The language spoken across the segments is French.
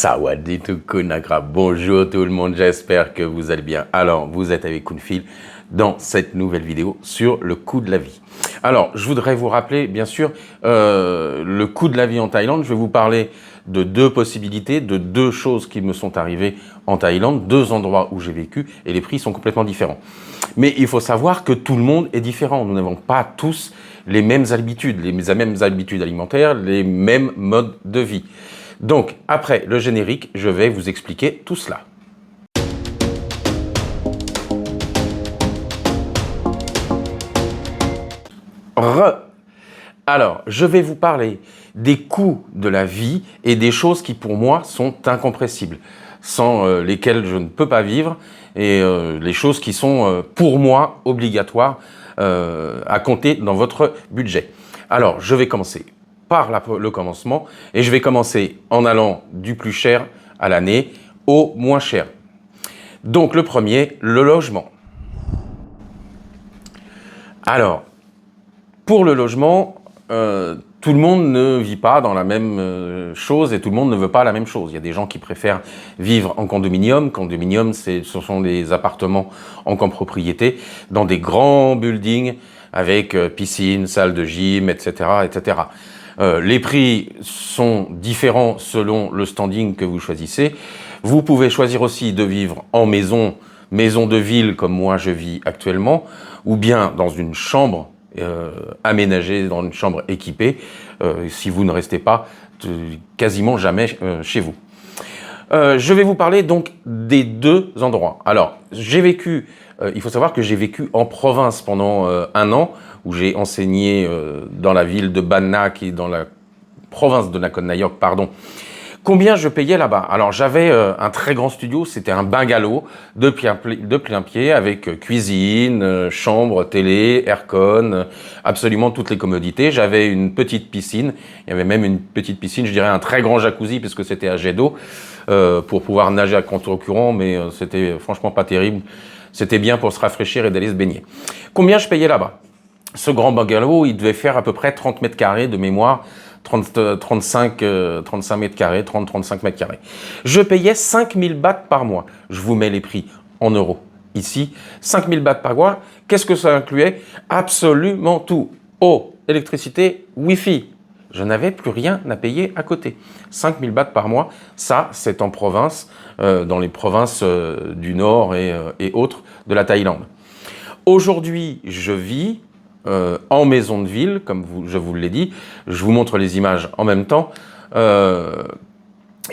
Sawadee Kunagra, bonjour tout le monde, j'espère que vous allez bien. Alors, vous êtes avec Kunfil dans cette nouvelle vidéo sur le coût de la vie. Alors, je voudrais vous rappeler, bien sûr, le coût de la vie en Thaïlande. Je vais vous parler de deux possibilités, de deux choses qui me sont arrivées en Thaïlande, deux endroits où j'ai vécu, et les prix sont complètement différents. Mais il faut savoir que tout le monde est différent. Nous n'avons pas tous les mêmes habitudes alimentaires, les mêmes modes de vie. Donc, après le générique, je vais vous expliquer tout cela. Alors, je vais vous parler des coûts de la vie et des choses qui, pour moi, sont incompressibles, sans lesquelles je ne peux pas vivre, et les choses qui sont, pour moi, obligatoires à compter dans votre budget. Alors, je vais commencer par le commencement, et je vais commencer en allant du plus cher à l'année au moins cher. Donc, le premier, le logement. Alors, pour le logement, tout le monde ne vit pas dans la même chose et tout le monde ne veut pas la même chose. Il y a des gens qui préfèrent vivre en condominium. Condominium, ce sont des appartements en copropriété dans des grands buildings avec piscine, salle de gym, etc., etc. Les prix sont différents selon le standing que vous choisissez. Vous pouvez choisir aussi de vivre en maison de ville comme moi je vis actuellement, ou bien dans une chambre aménagée, dans une chambre équipée, si vous ne restez pas quasiment jamais chez vous. Je vais vous parler donc des deux endroits. Alors, j'ai vécu, il faut savoir que j'ai vécu en province pendant un an, où j'ai enseigné dans la ville de Ban Na, qui est dans la province de Nakhon Nayok, pardon. Combien je payais là-bas? Alors, j'avais un très grand studio, c'était un bungalow de plein pied, avec cuisine, chambre, télé, aircon, absolument toutes les commodités. J'avais une petite piscine, il y avait même une petite piscine, je dirais un très grand jacuzzi, puisque c'était à jet d'eau, pour pouvoir nager à contre-courant, mais c'était franchement pas terrible. C'était bien pour se rafraîchir et d'aller se baigner. Combien je payais là-bas? Ce grand bungalow, il devait faire à peu près 30 mètres carrés de mémoire, 35 mètres carrés, 30-35 mètres carrés. Je payais 5000 bahts par mois. Je vous mets les prix en euros. Ici, 5000 bahts par mois. Qu'est-ce que ça incluait? Absolument tout. Eau, électricité, Wi-Fi. Je n'avais plus rien à payer à côté. 5000 bahts par mois, ça, c'est en province, dans les provinces du Nord et autres de la Thaïlande. Aujourd'hui, je vis en maison de ville, comme je vous l'ai dit. Je vous montre les images en même temps.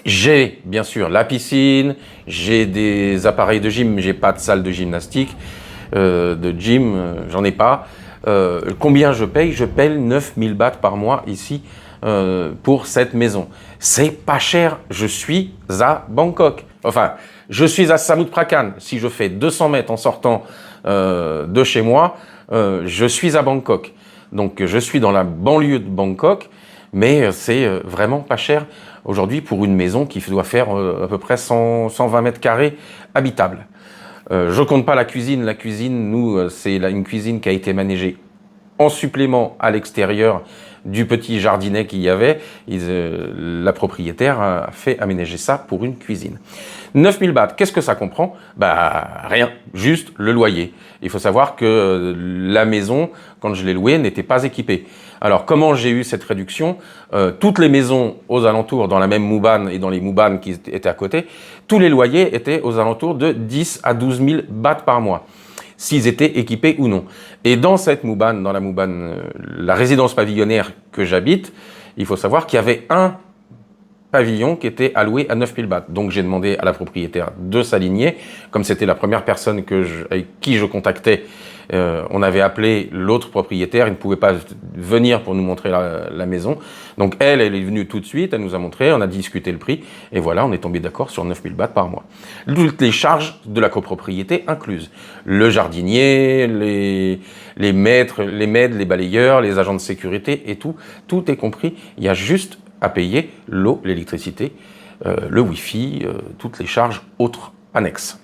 J'ai bien sûr la piscine, j'ai des appareils de gym, mais j'ai pas de salle de gymnastique, de gym, j'en ai pas. Combien je paye? Je paye 9000 bahts par mois ici pour cette maison. C'est pas cher, je suis à Bangkok. Enfin, je suis à Samut Prakan. Si je fais 200 mètres en sortant de chez moi, je suis à Bangkok. Donc, je suis dans la banlieue de Bangkok, mais c'est vraiment pas cher aujourd'hui pour une maison qui doit faire à peu près 120 mètres carrés habitable. Je compte pas la cuisine. La cuisine, nous, c'est une cuisine qui a été manégée en supplément à l'extérieur du petit jardinet qu'il y avait. La propriétaire a fait aménager ça pour une cuisine. 9000 bahts, qu'est-ce que ça comprend? Bah rien, juste le loyer. Il faut savoir que la maison, quand je l'ai louée, n'était pas équipée. Alors comment j'ai eu cette réduction? Toutes les maisons aux alentours, dans la même moubane et dans les moubanes qui étaient à côté, tous les loyers étaient aux alentours de 10 à 12 000 bahts par mois, s'ils étaient équipés ou non. Et dans cette moubane, la résidence pavillonnaire que j'habite, il faut savoir qu'il y avait un pavillon qui était alloué à 9000 bahts. Donc j'ai demandé à la propriétaire de s'aligner. Comme c'était la première personne avec qui je contactais, on avait appelé l'autre propriétaire, il ne pouvait pas venir pour nous montrer la maison. Donc elle est venue tout de suite, elle nous a montré, on a discuté le prix, et voilà, on est tombé d'accord sur 9000 bahts par mois. Toutes les charges de la copropriété incluses. Le jardinier, les maîtres, les maids, les balayeurs, les agents de sécurité et tout est compris. Il y a juste à payer l'eau, l'électricité, le Wi-Fi, toutes les charges autres annexes.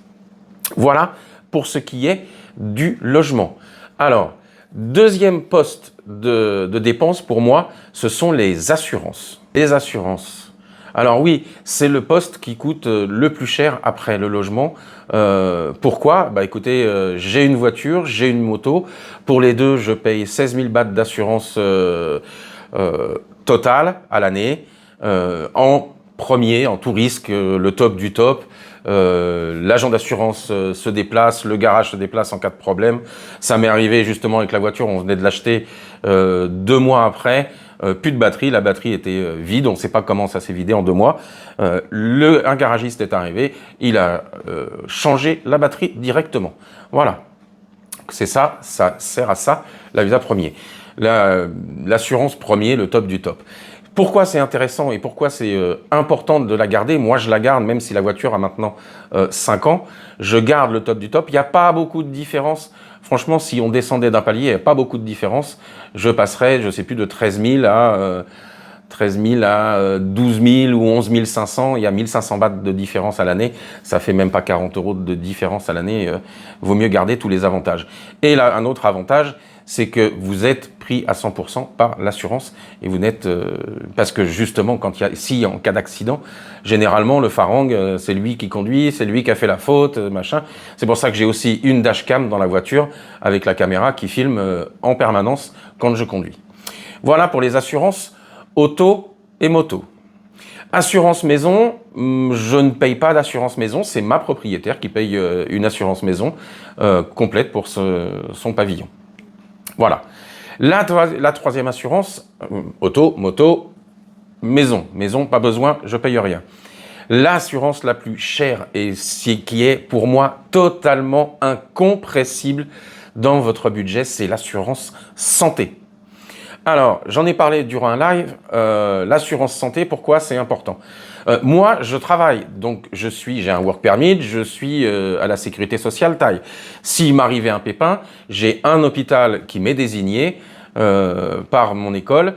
Voilà pour ce qui est du logement. Alors, deuxième poste de dépenses pour moi, ce sont les assurances. Les assurances. Alors oui, c'est le poste qui coûte le plus cher après le logement. Pourquoi? Bah écoutez, j'ai une voiture, j'ai une moto. Pour les deux, je paye 16 000 bahts d'assurance totale à l'année. En premier, en tout risque, le top du top. L'agent d'assurance se déplace, le garage se déplace en cas de problème. Ça m'est arrivé justement avec la voiture, on venait de l'acheter 2 mois après. Plus de batterie, la batterie était vide, on ne sait pas comment ça s'est vidé en 2 mois. Un garagiste est arrivé, il a changé la batterie directement. Voilà, c'est ça, ça sert à ça, la visa premier. L'assurance premier, le top du top. Pourquoi c'est intéressant et pourquoi c'est important de la garder? Moi, je la garde, même si la voiture a maintenant 5 ans. Je garde le top du top. Il n'y a pas beaucoup de différence. Franchement, si on descendait d'un palier, il n'y a pas beaucoup de différence. Je passerais, je ne sais plus, de 13 000 à 12 000 ou 11 500. Il y a 1500 bahts de différence à l'année. Ça fait même pas 40 € de différence à l'année. Vaut mieux garder tous les avantages. Et là, un autre avantage, c'est que vous êtes pris à 100% par l'assurance et vous n'êtes parce que justement si en cas d'accident, généralement le farang c'est lui qui conduit, c'est lui qui a fait la faute, machin. C'est pour ça que j'ai aussi une dashcam dans la voiture avec la caméra qui filme en permanence quand je conduis. Voilà pour les assurances auto et moto. Assurance maison, je ne paye pas d'assurance maison, c'est ma propriétaire qui paye une assurance maison complète pour son pavillon. Voilà. La troisième assurance, auto, moto, maison. Maison, pas besoin, je paye rien. L'assurance la plus chère et qui est pour moi totalement incompressible dans votre budget, c'est l'assurance santé. Alors, j'en ai parlé durant un live, l'assurance santé, pourquoi c'est important? Moi, je travaille, donc j'ai un work permit, je suis à la sécurité sociale taille. S'il m'arrivait un pépin, j'ai un hôpital qui m'est désigné par mon école.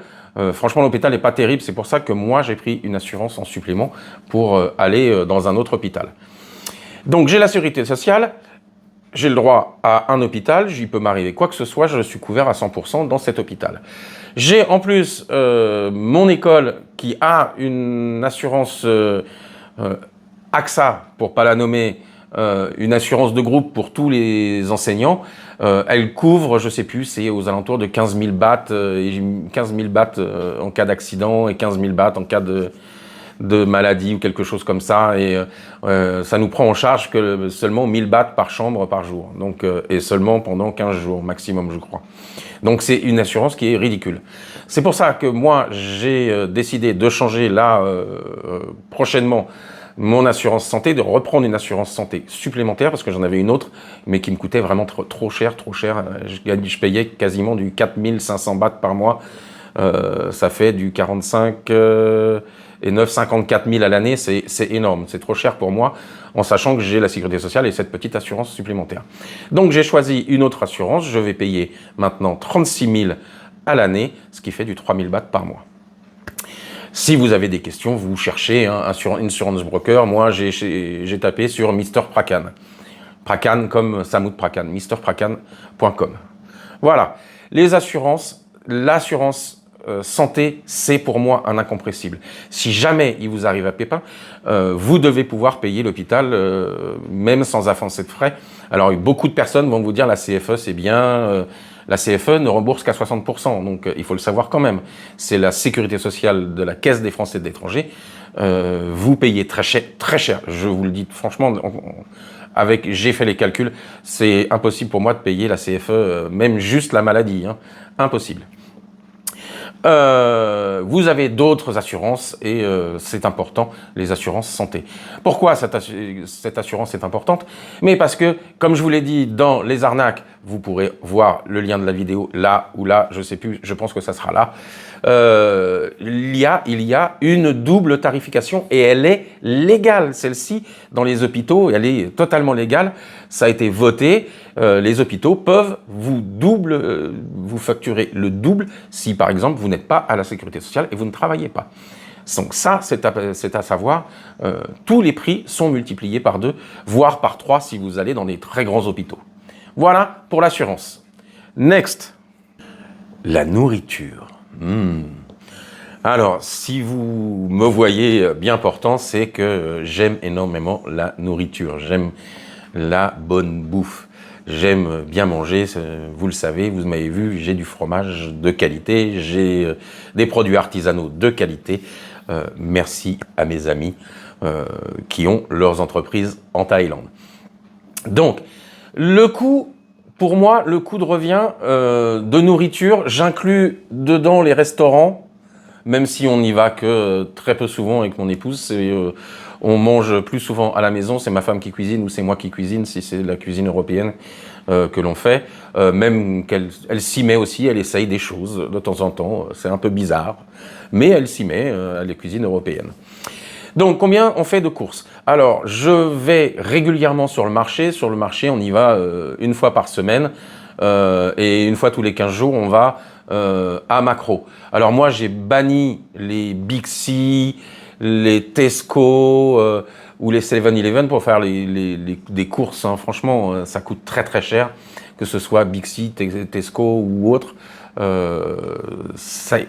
Franchement, l'hôpital n'est pas terrible, c'est pour ça que moi, j'ai pris une assurance en supplément pour aller dans un autre hôpital. Donc, j'ai la sécurité sociale. J'ai le droit à un hôpital, il peut m'arriver quoi que ce soit, je suis couvert à 100% dans cet hôpital. J'ai en plus mon école qui a une assurance AXA, pour pas la nommer, une assurance de groupe pour tous les enseignants. Elle couvre, je sais plus, c'est aux alentours de 15 000 bahts, 15 000 bahts en cas d'accident et 15 000 bahts en cas de maladie ou quelque chose comme ça, et ça nous prend en charge que seulement 1000 bahts par chambre par jour, donc, et seulement pendant 15 jours maximum, je crois. Donc c'est une assurance qui est ridicule. C'est pour ça que moi j'ai décidé de changer là prochainement mon assurance santé, de reprendre une assurance santé supplémentaire, parce que j'en avais une autre, mais qui me coûtait vraiment trop cher. Je payais quasiment du 4500 bahts par mois, ça fait du 45... et 54 000 à l'année, c'est énorme, c'est trop cher pour moi, en sachant que j'ai la sécurité sociale et cette petite assurance supplémentaire. Donc j'ai choisi une autre assurance, je vais payer maintenant 36 000 à l'année, ce qui fait du 3 000 bahts par mois. Si vous avez des questions, vous cherchez insurance broker, moi j'ai tapé sur Mr Prakan. Prakan comme Samoud Prakan, mrprakan.com. Voilà, les assurances, l'assurance santé, c'est pour moi un incompressible. Si jamais il vous arrive un pépin, vous devez pouvoir payer l'hôpital, même sans avancer de frais. Alors, beaucoup de personnes vont vous dire la CFE, c'est bien. La CFE ne rembourse qu'à 60%, donc il faut le savoir quand même. C'est la sécurité sociale de la Caisse des Français de l'étranger. Vous payez très cher. Je vous le dis franchement, j'ai fait les calculs, c'est impossible pour moi de payer la CFE, même juste la maladie, hein. Impossible. Vous avez d'autres assurances et c'est important, les assurances santé. Pourquoi cette assurance est importante? Mais parce que, comme je vous l'ai dit, dans les arnaques, vous pourrez voir le lien de la vidéo là ou là, je sais plus, je pense que ça sera là. Il y a une double tarification et elle est légale, celle-ci, dans les hôpitaux, elle est totalement légale, ça a été voté, les hôpitaux peuvent vous facturer le double si, par exemple, vous n'êtes pas à la sécurité sociale et vous ne travaillez pas. Donc ça, c'est à savoir, tous les prix sont multipliés par 2, voire par 3 si vous allez dans des très grands hôpitaux. Voilà pour l'assurance. Next, la nourriture. Alors, si vous me voyez bien portant, c'est que j'aime énormément la nourriture. J'aime la bonne bouffe. J'aime bien manger, vous le savez, vous m'avez vu, j'ai du fromage de qualité, j'ai des produits artisanaux de qualité. Merci à mes amis qui ont leurs entreprises en Thaïlande. Donc, le coût, pour moi, le coût de revient de nourriture, j'inclus dedans les restaurants, même si on n'y va que très peu souvent avec mon épouse. On mange plus souvent à la maison, c'est ma femme qui cuisine ou c'est moi qui cuisine, si c'est la cuisine européenne que l'on fait. Même qu'elle s'y met aussi, elle essaye des choses de temps en temps, c'est un peu bizarre, mais elle s'y met à la cuisine européenne. Donc, combien on fait de courses? Alors, je vais régulièrement sur le marché. Sur le marché, on y va une fois par semaine. Et une fois tous les 15 jours, on va à Makro. Alors moi, j'ai banni les Bixi, les Tesco ou les 7-Eleven pour faire des courses. Hein. Franchement, ça coûte très très cher, que ce soit Bixi, Tesco ou autre. C'est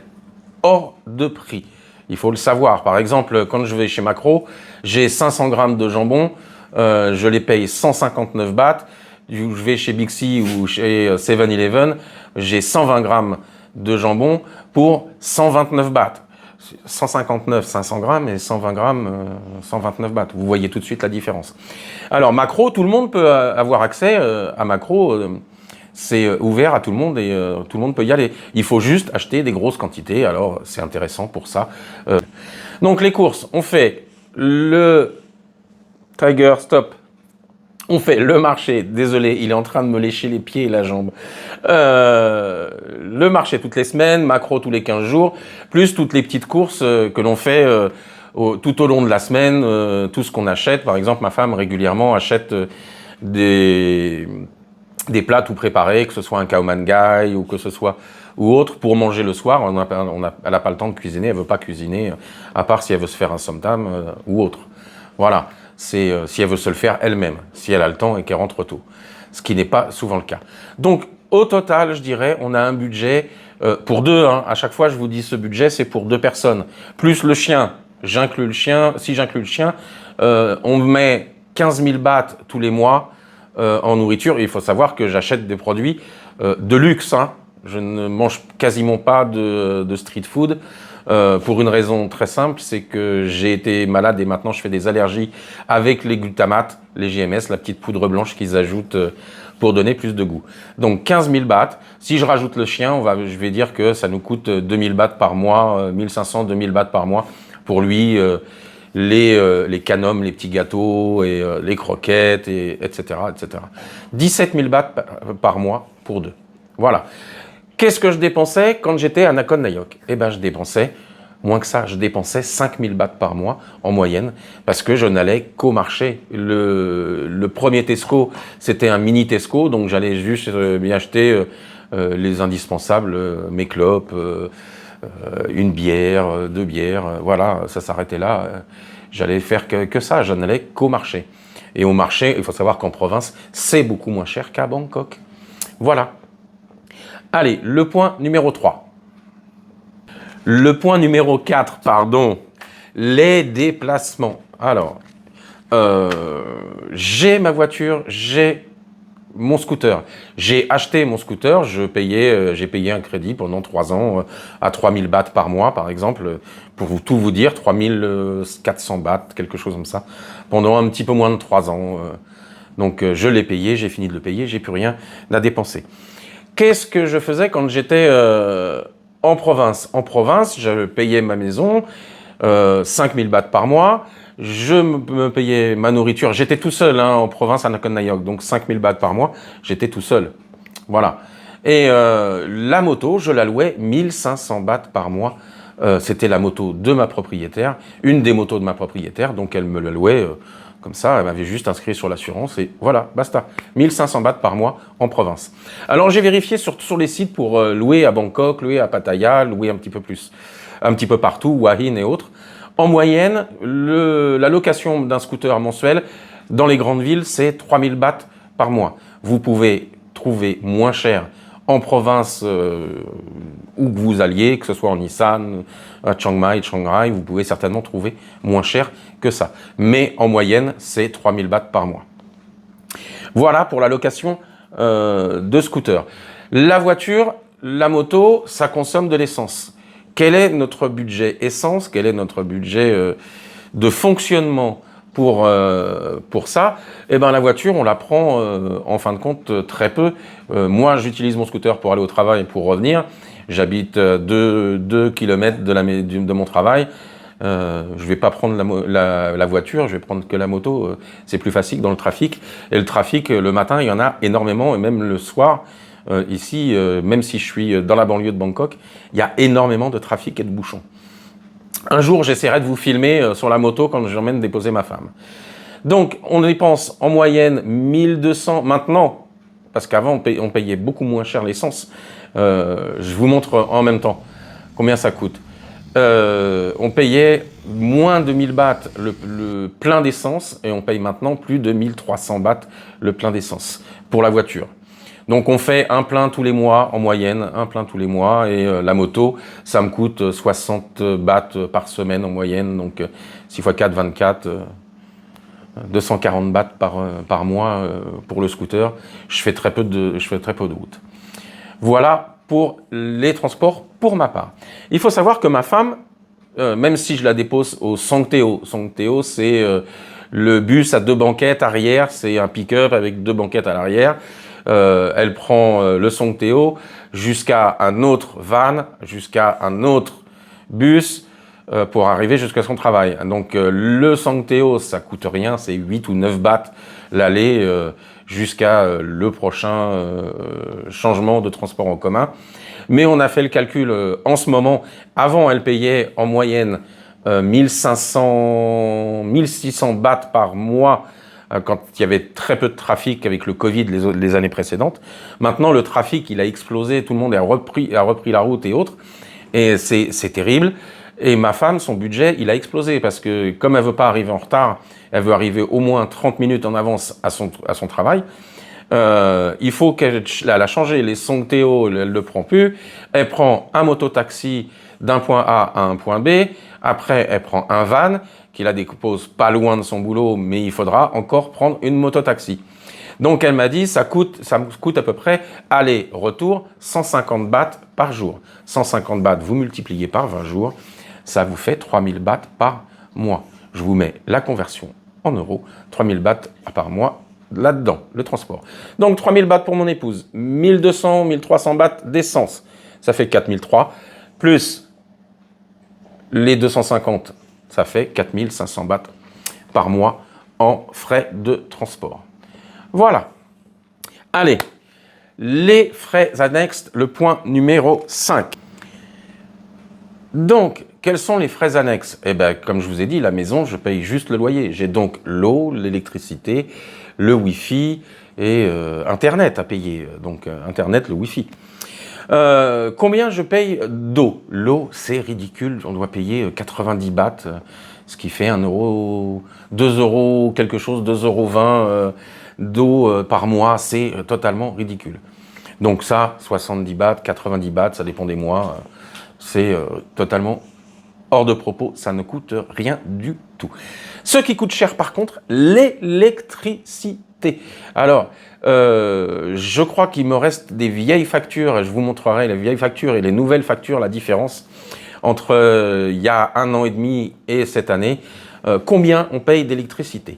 hors de prix. Il faut le savoir. Par exemple, quand je vais chez Makro, j'ai 500 grammes de jambon, je les paye 159 bahts. Je vais chez Bixi ou chez 7-Eleven, j'ai 120 grammes de jambon pour 129 bahts. 159, 500 grammes et 120 grammes, 129 bahts. Vous voyez tout de suite la différence. Alors, Makro, tout le monde peut avoir accès à Makro. C'est ouvert à tout le monde et tout le monde peut y aller. Il faut juste acheter des grosses quantités, alors c'est intéressant pour ça. Donc les courses, on fait le Tiger, stop. On fait le marché, désolé, il est en train de me lécher les pieds et la jambe. Le marché toutes les semaines, Makro tous les 15 jours, plus toutes les petites courses que l'on fait tout au long de la semaine, tout ce qu'on achète. Par exemple, ma femme régulièrement achète des plats tout préparés, que ce soit un khao man gai ou que ce soit ou autre, pour manger le soir. Elle n'a pas le temps de cuisiner, elle veut pas cuisiner, à part si elle veut se faire un somtam ou autre. Voilà, c'est si elle veut se le faire elle-même, si elle a le temps et qu'elle rentre tôt, ce qui n'est pas souvent le cas. Donc, au total, je dirais, on a un budget pour deux. Hein, à chaque fois, je vous dis, ce budget, c'est pour deux personnes. Plus le chien, j'inclus le chien. Si j'inclus le chien, on met 15 000 bahts tous les mois en nourriture. Et il faut savoir que j'achète des produits de luxe. Hein. Je ne mange quasiment pas de street food pour une raison très simple, c'est que j'ai été malade et maintenant je fais des allergies avec les glutamates, les GMS, la petite poudre blanche qu'ils ajoutent pour donner plus de goût. Donc 15 000 bahts. Si je rajoute le chien, je vais dire que ça nous coûte 2 000 bahts par mois, 1 500, 2 000 bahts par mois pour lui. Les canums, les petits gâteaux, et les croquettes, etc., etc. 17 000 bahts par mois pour deux. Voilà. Qu'est-ce que je dépensais quand j'étais à Nakhon Nayok? Eh ben, je dépensais moins que ça. Je dépensais 5 000 bahts par mois en moyenne parce que je n'allais qu'au marché. Le premier Tesco, c'était un mini Tesco, donc j'allais juste m'y acheter les indispensables, mes clopes, une bière, deux bières, voilà, ça s'arrêtait là. J'allais faire que ça, je n'allais qu'au marché. Et au marché, il faut savoir qu'en province, c'est beaucoup moins cher qu'à Bangkok. Voilà. Allez, le point numéro 3. Le point numéro 4, pardon, les déplacements. Alors, j'ai ma voiture, j'ai mon scooter. J'ai acheté mon scooter, j'ai payé un crédit pendant 3 ans à 3 000 bahts par mois, par exemple, pour tout vous dire, 3 400 bahts, quelque chose comme ça, pendant un petit peu moins de 3 ans. Donc, je l'ai payé, j'ai fini de le payer, j'ai plus rien à dépenser. Qu'est-ce que je faisais quand j'étais en province? En province, je payais ma maison, 5 000 bahts par mois. Je me payais ma nourriture. J'étais tout seul hein, en province à Nakhon Nayok, donc 5 000 bahts par mois. J'étais tout seul. Voilà. Et la moto, je la louais 1 500 bahts par mois. C'était la moto de ma propriétaire, une des motos de ma propriétaire, donc elle me la louait comme ça. Elle m'avait juste inscrit sur l'assurance et voilà, basta. 1 500 bahts par mois en province. Alors j'ai vérifié sur les sites pour louer à Bangkok, louer à Pattaya, louer un petit peu plus, un petit peu partout, Wahin et autres. En moyenne, la location d'un scooter mensuel dans les grandes villes, c'est 3 000 bahts par mois. Vous pouvez trouver moins cher en province, où que vous alliez, que ce soit en Nissan, à Chiang Mai, Shanghai, vous pouvez certainement trouver moins cher que ça. Mais en moyenne, c'est 3000 bahts par mois. Voilà pour la location de scooter. La voiture, la moto, ça consomme de l'essence. Quel est notre budget essence? Quel est notre budget de fonctionnement pour ça? Eh ben, la voiture, on la prend en fin de compte très peu. Moi, j'utilise mon scooter pour aller au travail et pour revenir. J'habite 2 km de mon travail. Je vais pas prendre la voiture, je vais prendre que la moto. C'est plus facile dans le trafic. Et le trafic, le matin, il y en a énormément, et même le soir. Ici, même si je suis dans la banlieue de Bangkok, il y a énormément de trafic et de bouchons. Un jour, j'essaierai de vous filmer sur la moto quand j'emmène déposer ma femme. Donc, on dépense en moyenne 1200 maintenant, parce qu'avant, on payait beaucoup moins cher l'essence. Je vous montre en même temps combien ça coûte. On payait moins de 1000 bahts le plein d'essence, et on paye maintenant plus de 1300 bahts le plein d'essence pour la voiture. Donc on fait un plein tous les mois en moyenne, un plein tous les mois, et la moto, ça me coûte 60 bahts par semaine en moyenne, donc 6 x 4, 24, 240 bahts par mois pour le scooter. Je fais très peu de route. Voilà pour les transports pour ma part. Il faut savoir que ma femme, même si je la dépose au Songteo, Songteo c'est le bus à 2 banquettes arrière, c'est un pick-up avec 2 banquettes à l'arrière. Elle prend le Songteo jusqu'à un autre van, jusqu'à un autre bus pour arriver jusqu'à son travail. Donc le Songteo, ça coûte rien, c'est 8 ou 9 bahts l'aller jusqu'à le prochain changement de transport en commun. Mais on a fait le calcul en ce moment. Avant, elle payait en moyenne 1500, 1600 bahts par mois quand il y avait très peu de trafic avec le Covid les années précédentes. Maintenant, le trafic, il a explosé, tout le monde a repris la route et autres, et c'est terrible. Et ma femme, son budget, il a explosé, parce que comme elle veut pas arriver en retard, elle veut arriver au moins 30 minutes en avance à son travail. Il faut qu'elle a changé les Songteo, elle ne le prend plus. Elle prend un mototaxi d'un point A à un point B. Après, elle prend un van qui la dépose pas loin de son boulot, mais il faudra encore prendre une mototaxi. Donc elle m'a dit, ça me coûte à peu près, aller-retour, 150 bahts par jour. 150 bahts, vous multipliez par 20 jours, ça vous fait 3000 bahts par mois. Je vous mets la conversion en euros, 3000 bahts par mois là-dedans, le transport. Donc 3000 bahts pour mon épouse, 1200, 1300 bahts d'essence, ça fait 4003, plus les 250, ça fait 4500 bahts par mois en frais de transport. Voilà. Allez, les frais annexes, le point numéro 5. Donc, quels sont les frais annexes? Eh bien, comme je vous ai dit, la maison, je paye juste le loyer. J'ai donc l'eau, l'électricité, le Wi-Fi et Internet à payer. Donc, Internet, le Wi-Fi. Combien je paye d'eau? L'eau, c'est ridicule. On doit payer 90 bahts, ce qui fait 1 euro, 2 euros, quelque chose, 2,20 € d'eau par mois. C'est totalement ridicule. Donc ça, 70 bahts, 90 bahts, ça dépend des mois. C'est totalement hors de propos. Ça ne coûte rien du tout. Ce qui coûte cher, par contre, l'électricité. Alors, je crois qu'il me reste des vieilles factures, et je vous montrerai les vieilles factures et les nouvelles factures, la différence entre il y a 1 an et demi et cette année, combien on paye d'électricité.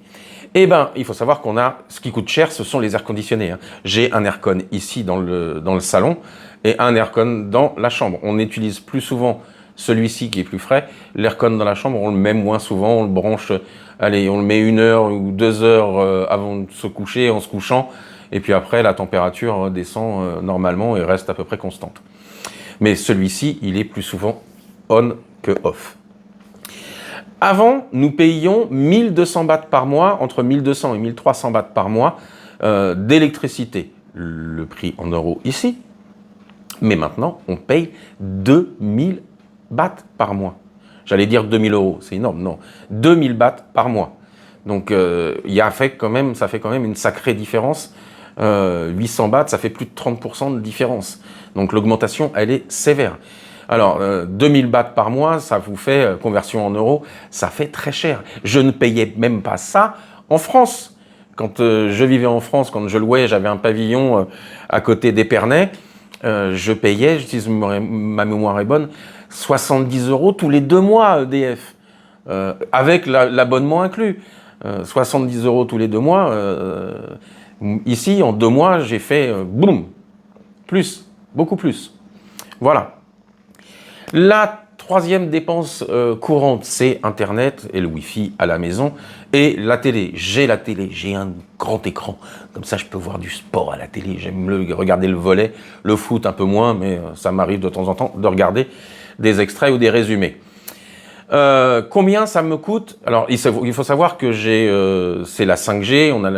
Eh bien, il faut savoir qu'on a, ce qui coûte cher, ce sont les airs conditionnés. J'ai un aircon ici dans le salon et un aircon dans la chambre. On utilise plus souvent celui-ci qui est plus frais. L'aircon dans la chambre, on le met moins souvent, on le branche, allez, on le met 1 heure ou 2 heures avant de se coucher, en se couchant, et puis après, la température descend normalement et reste à peu près constante. Mais celui-ci, il est plus souvent on que off. Avant, nous payions 1200 bahts par mois, entre 1200 et 1300 bahts par mois d'électricité. Le prix en euros ici. Mais maintenant, on paye 2000 bahts par mois. J'allais dire 2000 €, c'est énorme, non. 2000 bahts par mois. Donc, ça fait quand même une sacrée différence 800 bahts, ça fait plus de 30% de différence. Donc l'augmentation, elle est sévère. Alors, 2000 bahts par mois, ça vous fait, conversion en euros, ça fait très cher. Je ne payais même pas ça en France. Quand je vivais en France, quand je louais, j'avais un pavillon à côté d'Épernay, je payais, ma mémoire est bonne, 70 € tous les 2 mois EDF, avec l'abonnement inclus. 70 € tous les 2 mois. Ici, en 2 mois, j'ai fait boum, plus, beaucoup plus. Voilà. La troisième dépense courante, c'est Internet et le Wi-Fi à la maison et la télé. J'ai la télé, j'ai un grand écran. Comme ça, je peux voir du sport à la télé. J'aime regarder le volley, le foot un peu moins, mais ça m'arrive de temps en temps de regarder des extraits ou des résumés. Combien ça me coûte? Alors, il faut savoir que c'est la 5G, on a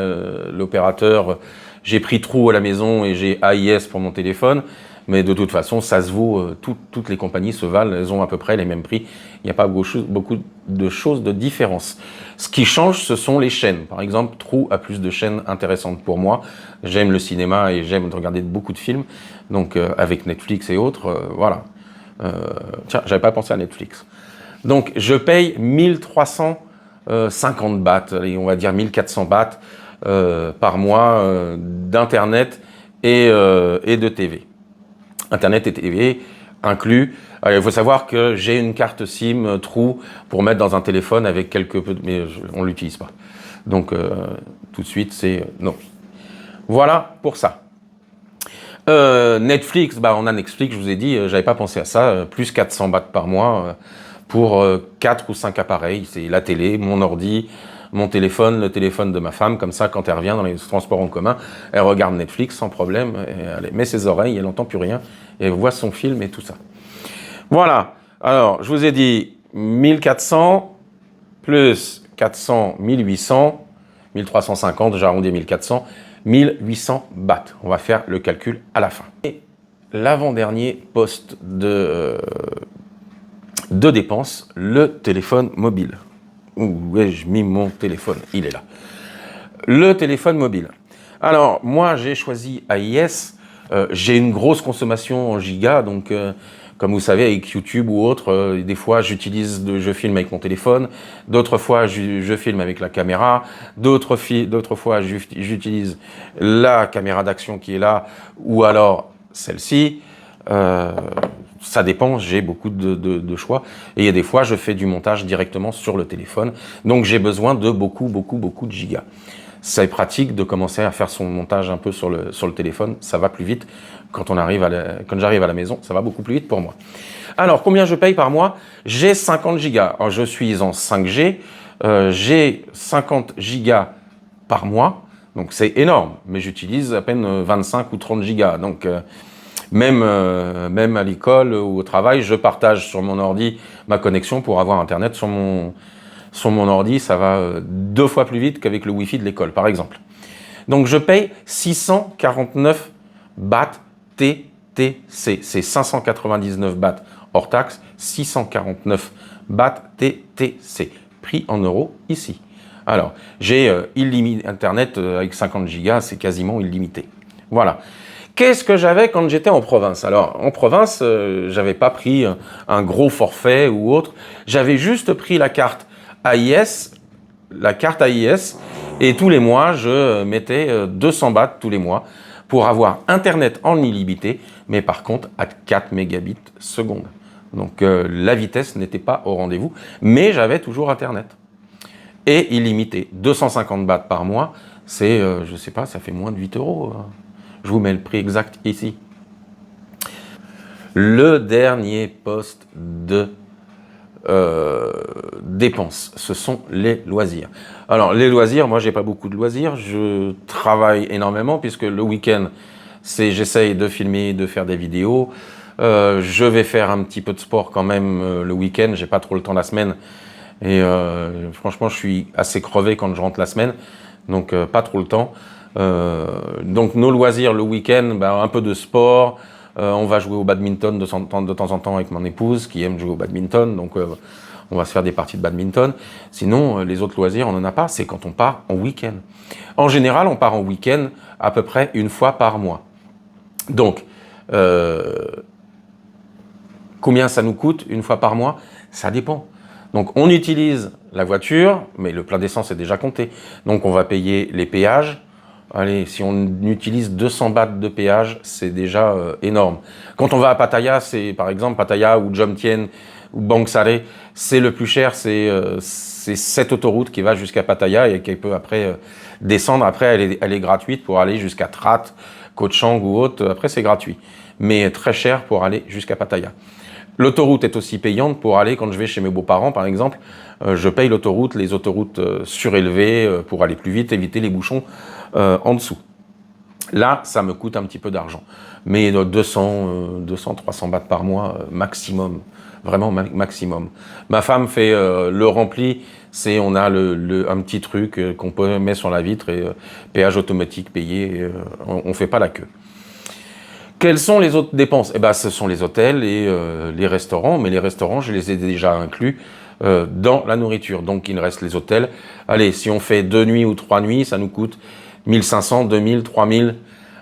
l'opérateur, j'ai pris True à la maison et j'ai AIS pour mon téléphone, mais de toute façon, ça se vaut, toutes les compagnies se valent, elles ont à peu près les mêmes prix, il n'y a pas beaucoup de choses de différence. Ce qui change, ce sont les chaînes. Par exemple, True a plus de chaînes intéressantes pour moi, j'aime le cinéma et j'aime regarder beaucoup de films, donc avec Netflix et autres, voilà. Tiens, j'avais pas pensé à Netflix. Donc, je paye 1350 bahts, et on va dire 1400 bahts par mois d'Internet et de TV. Internet et TV inclus. Il faut savoir que j'ai une carte SIM True pour mettre dans un téléphone avec mais on ne l'utilise pas. Donc, tout de suite, c'est non. Voilà pour ça. Netflix, on a Netflix, je vous ai dit, j'avais pas pensé à ça, plus 400 bahts par mois pour 4 ou 5 appareils, c'est la télé, mon ordi, mon téléphone, le téléphone de ma femme, comme ça quand elle revient dans les transports en commun, elle regarde Netflix sans problème, elle met ses oreilles, elle n'entend plus rien, et elle voit son film et tout ça. Voilà, alors je vous ai dit 1400 plus 400, 1800, 1350, j'arrondis 1400, 1800 bahts. On va faire le calcul à la fin. Et l'avant-dernier poste de dépenses, le téléphone mobile. Où ai-je mis mon téléphone? Il est là. Le téléphone mobile. Alors, moi, j'ai choisi AIS. J'ai une grosse consommation en gigas, donc comme vous savez, avec YouTube ou autre, des fois, je filme avec mon téléphone, d'autres fois, je filme avec la caméra, d'autres fois, j'utilise la caméra d'action qui est là, ou alors celle-ci. Ça dépend, j'ai beaucoup de choix. Et il y a des fois, je fais du montage directement sur le téléphone. Donc, j'ai besoin de beaucoup de gigas. C'est pratique de commencer à faire son montage un peu sur le téléphone. Ça va plus vite. Quand j'arrive à la maison, ça va beaucoup plus vite pour moi. Alors, combien je paye par mois? J'ai 50 gigas. Alors, je suis en 5G. J'ai 50 gigas par mois. Donc, c'est énorme. Mais j'utilise à peine 25 ou 30 gigas. Donc, même à l'école ou au travail, je partage sur mon ordi ma connexion pour avoir Internet sur mon ordi. Ça va 2 fois plus vite qu'avec le Wi-Fi de l'école, par exemple. Donc, je paye 649 bahts TTC. C'est 599 bahts hors taxe, 649 bahts TTC. Prix en euros ici. Alors, j'ai illimité Internet avec 50 gigas, c'est quasiment illimité. Voilà. Qu'est-ce que j'avais quand j'étais en province? Alors, en province, j'avais pas pris un gros forfait ou autre. J'avais juste pris la carte AIS, et tous les mois, je mettais 200 bahts tous les mois pour avoir Internet en illimité, mais par contre à 4 mégabits seconde. Donc, la vitesse n'était pas au rendez-vous, mais j'avais toujours Internet. Et illimité. 250 bahts par mois, c'est, je sais pas, ça fait moins de 8 €. Je vous mets le prix exact ici. Le dernier poste de dépenses, ce sont les loisirs. Alors, les loisirs, moi, j'ai pas beaucoup de loisirs. Je travaille énormément puisque le week-end, j'essaye de filmer, de faire des vidéos. Je vais faire un petit peu de sport quand même le week-end. J'ai pas trop le temps la semaine. Et franchement, je suis assez crevé quand je rentre la semaine. Donc, pas trop le temps. Donc nos loisirs le week-end, un peu de sport, on va jouer au badminton de temps en temps avec mon épouse qui aime jouer au badminton, donc on va se faire des parties de badminton. Sinon, les autres loisirs, on n'en a pas, c'est quand on part en week-end. En général, on part en week-end à peu près une fois par mois. Donc, combien ça nous coûte une fois par mois? Ça dépend. Donc, on utilise la voiture, mais le plein d'essence est déjà compté. Donc, on va payer les péages. Allez, si on utilise 200 bahts de péage, c'est déjà énorme. Quand on va à Pattaya, c'est par exemple Pattaya ou Jomtien ou Bangsar, c'est le plus cher, c'est cette autoroute qui va jusqu'à Pattaya et qui peut après descendre. Après, elle est gratuite pour aller jusqu'à Trat, Koh Chang ou autre. Après, c'est gratuit, mais très cher pour aller jusqu'à Pattaya. L'autoroute est aussi payante pour aller, quand je vais chez mes beaux-parents par exemple, je paye l'autoroute, les autoroutes surélevées pour aller plus vite, éviter les bouchons en dessous. Là, ça me coûte un petit peu d'argent. Mais 200, 300 bahts par mois maximum. Vraiment maximum. Ma femme fait le rempli, on a un petit truc qu'on peut mettre sur la vitre et péage automatique payé, on ne fait pas la queue. Quelles sont les autres dépenses? Eh ben, ce sont les hôtels et les restaurants, mais les restaurants, je les ai déjà inclus dans la nourriture. Donc, il reste les hôtels. Allez, si on fait 2 nuits ou 3 nuits, ça nous coûte 1500, 2000, 3000,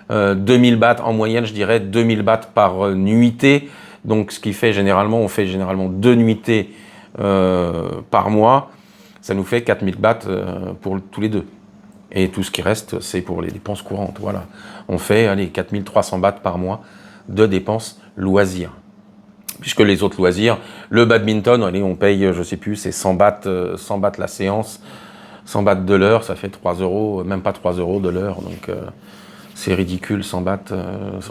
2000 bahts en moyenne, je dirais 2000 bahts par nuitée. Donc, ce qui fait généralement, on fait généralement 2 nuitées par mois. Ça nous fait 4000 bahts pour tous les deux. Et tout ce qui reste, c'est pour les dépenses courantes. Voilà. On fait, allez, 4300 bahts par mois de dépenses loisirs. Puisque les autres loisirs, le badminton, allez, on paye, je sais plus, c'est 100 bahts la séance. 100 bahts de l'heure, ça fait 3 euros, même pas 3 euros de l'heure. Donc, c'est ridicule, 100 bahts.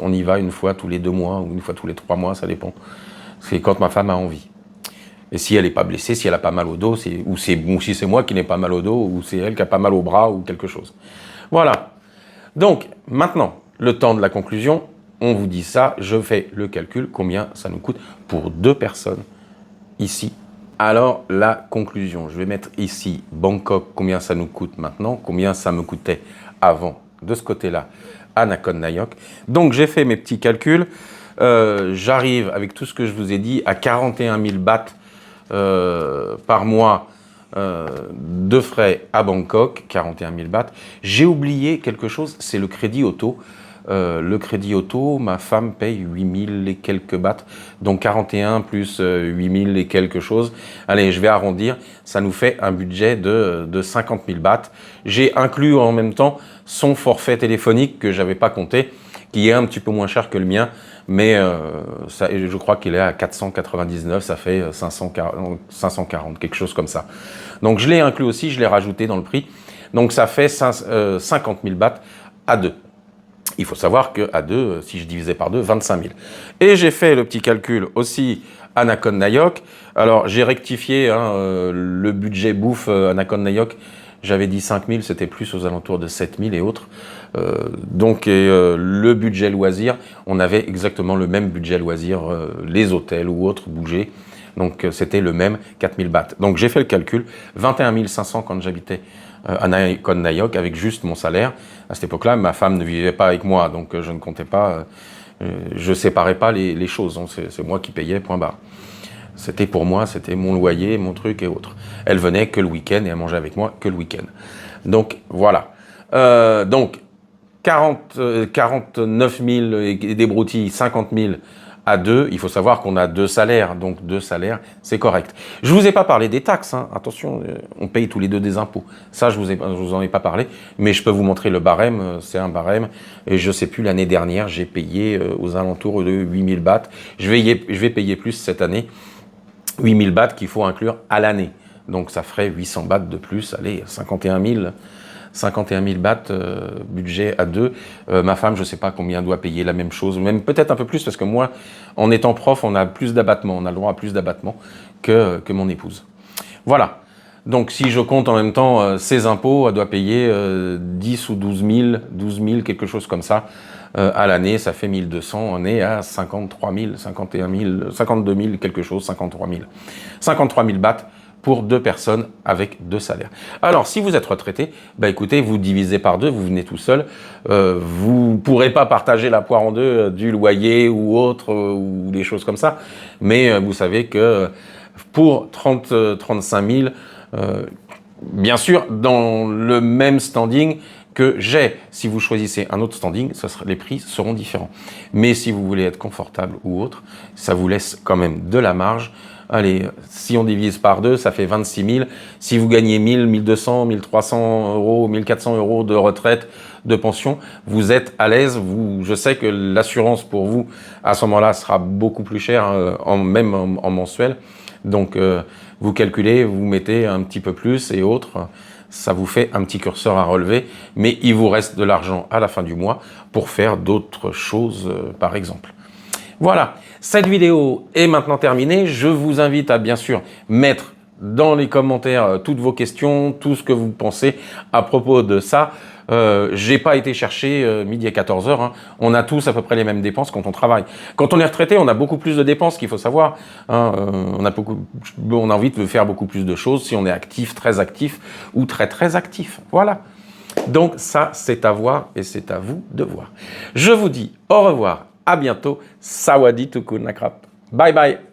On y va une fois tous les 2 mois ou une fois tous les 3 mois, ça dépend. C'est quand ma femme a envie. Et si elle n'est pas blessée, si elle n'a pas mal au dos, ou si c'est moi qui n'ai pas mal au dos, ou c'est elle qui a pas mal au bras, ou quelque chose. Voilà. Donc, maintenant, le temps de la conclusion, on vous dit ça, je fais le calcul, combien ça nous coûte pour 2 personnes, ici. Alors, la conclusion, je vais mettre ici, Bangkok, combien ça nous coûte maintenant, combien ça me coûtait avant, de ce côté-là, à Nakhon Nayok. Donc, j'ai fait mes petits calculs, j'arrive, avec tout ce que je vous ai dit, à 41 000 bahts par mois de frais à Bangkok, 41 000 bahts. J'ai oublié quelque chose, c'est le crédit auto. Le crédit auto, ma femme paye 8 000 et quelques bahts, donc 41 plus 8 000 et quelque chose. Allez, je vais arrondir, ça nous fait un budget de 50 000 bahts. J'ai inclus en même temps son forfait téléphonique que j'avais pas compté, qui est un petit peu moins cher que le mien, mais je crois qu'il est à 499, ça fait 540, quelque chose comme ça. Donc je l'ai inclus aussi, je l'ai rajouté dans le prix. Donc ça fait 50 000 bahts à 2. Il faut savoir qu'à 2, si je divisais par 2, 25 000. Et j'ai fait le petit calcul aussi à Nakhon Nayok. Alors j'ai rectifié le budget bouffe à Nakhon Nayok. J'avais dit 5 000, c'était plus aux alentours de 7 000 et autres. Le budget loisir, on avait exactement le même budget loisir, les hôtels ou autres bougeaient. Donc c'était le même 4 000 bahts. Donc j'ai fait le calcul, 21 500 quand j'habitais à Nakhon Nayok avec juste mon salaire. À cette époque-là, ma femme ne vivait pas avec moi, donc je ne comptais pas, je séparais pas les choses. C'est moi qui payais, point barre. C'était pour moi, c'était mon loyer, mon truc et autres. Elle venait que le week-end et elle mangeait avec moi que le week-end. Donc voilà. Donc 49 000 et des broutilles, 50 000 à 2. Il faut savoir qu'on a 2 salaires, donc 2 salaires, c'est correct. Je vous ai pas parlé des taxes, hein. Attention, on paye tous les deux des impôts. Ça, je vous en ai pas parlé, mais je peux vous montrer le barème. C'est un barème, et je sais plus, l'année dernière, j'ai payé aux alentours de 8 000 bahts. Je vais payer plus cette année. 8 000 bahts qu'il faut inclure à l'année. Donc ça ferait 800 bahts de plus, allez, 51 000 bahts budget à 2. Ma femme, je ne sais pas combien doit payer la même chose, même peut-être un peu plus, parce que moi, en étant prof, on a plus d'abattement, on a le droit à plus d'abattement que mon épouse. Voilà. Donc si je compte en même temps ses impôts, elle doit payer 10 ou 12 000, quelque chose comme ça. À l'année, ça fait 1200, on est à 53 000, 51 000, 52 000, quelque chose, 53 000. 53 000 bahts pour 2 personnes avec 2 salaires. Alors, si vous êtes retraité, bah écoutez, vous divisez par 2, vous venez tout seul. Vous pourrez pas partager la poire en deux du loyer ou autre, ou des choses comme ça. Mais vous savez que pour 35 000, bien sûr, dans le même standing que j'ai. Si vous choisissez un autre standing, les prix seront différents. Mais si vous voulez être confortable ou autre, ça vous laisse quand même de la marge. Allez, si on divise par 2, ça fait 26 000. Si vous gagnez 1000, 1200, 1300 euros, 1400 euros de retraite, de pension, vous êtes à l'aise. Je sais que l'assurance pour vous, à ce moment-là, sera beaucoup plus chère, même en mensuel. Donc, vous calculez, vous mettez un petit peu plus et autres. Ça vous fait un petit curseur à relever, mais il vous reste de l'argent à la fin du mois pour faire d'autres choses, par exemple. Voilà, cette vidéo est maintenant terminée. Je vous invite à bien sûr mettre dans les commentaires toutes vos questions, tout ce que vous pensez à propos de ça. J'ai pas été chercher midi à 14h. Hein. On a tous à peu près les mêmes dépenses quand on travaille. Quand on est retraité, on a beaucoup plus de dépenses qu'il faut savoir. Hein. On a envie de faire beaucoup plus de choses si on est actif, très actif ou très très actif. Voilà. Donc ça, c'est à voir et c'est à vous de voir. Je vous dis au revoir. À bientôt. Sawadee Tukunakrap. Bye bye.